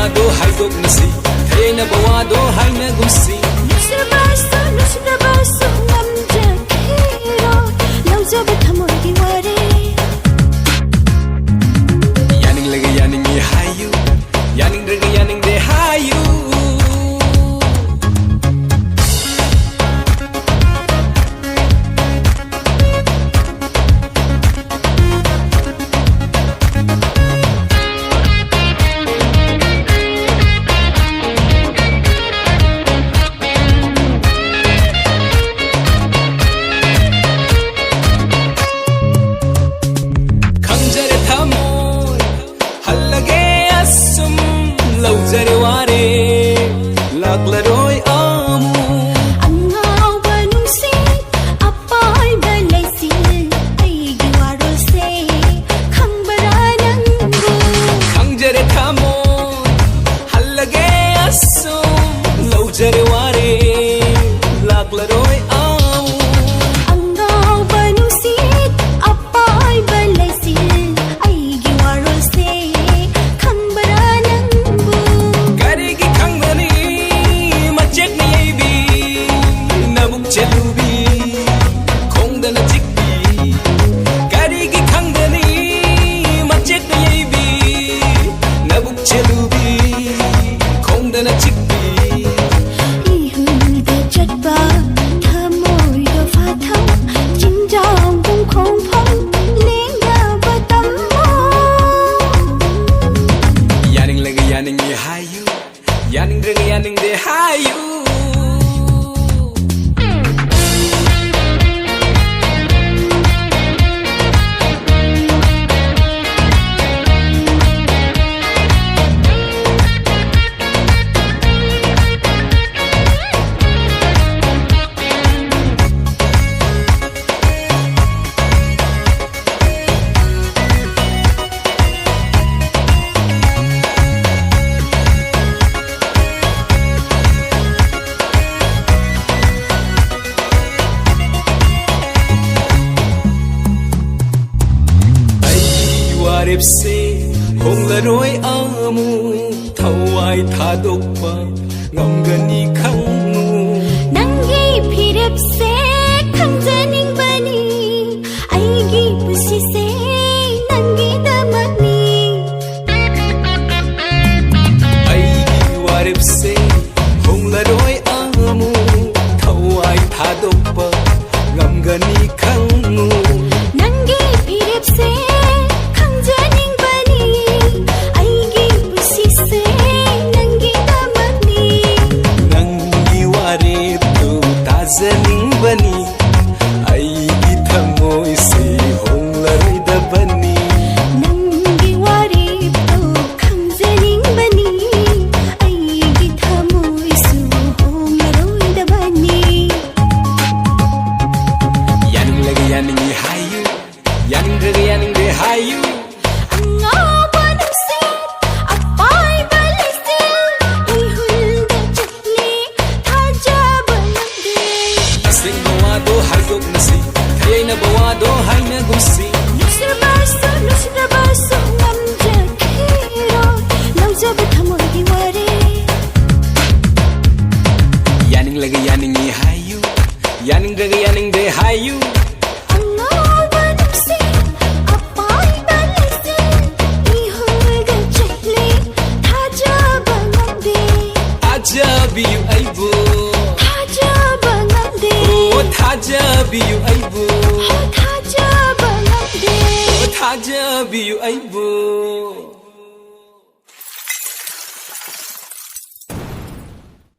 wado haidok nasi thayna bawado haina gumsi nusrabasu nusrabasu namjakero laujab thamogi ware yaning laga yaning ye hayu yaning raga yaning de hayu laujare ware laklaroi amu angau banungsi apai balaisi aigi waro se khangbara nangu khangjare thamo hallage assum laujare ware laklaroi amu angau banungsi apai balaisi aigi waro se chelubi khongdana chikbi karigi khangdani machek yebi nabuk chelubi khongdana chikbi ihulda chatba thamoi da phathau jingjang bung khong phong lenga batam mo yaning laga yaning ye hayu yaning raga yaning de hayu se honglaroi amu thawai thadokpa ngamgani khangnu nangi phirep se khangjaning bani aigi pusi se nangi damani aigi warep se honglaroi amu thawai thadokpa ngamgani khangnu nangi phirep se zaning bani aigi thamoi se honglaroi da bani nangi ware to khamjaning bani aigi thamoi su honglaroi da bani yaning laga yaning ye hayu yaning raga yaning de hayu haidok nasi thayna bawado haina gumsi nusrabasu nusrabasu namjakero laujab thamogi ware yaning laga yaning ye hayu yaning raga yaning de hayu angau banungsi apai balaisi ihulga chatle thajaba ngande ajabiyu aibu thajaba ngande thajabiyu aibu thajaba ngande thajabiyu aibu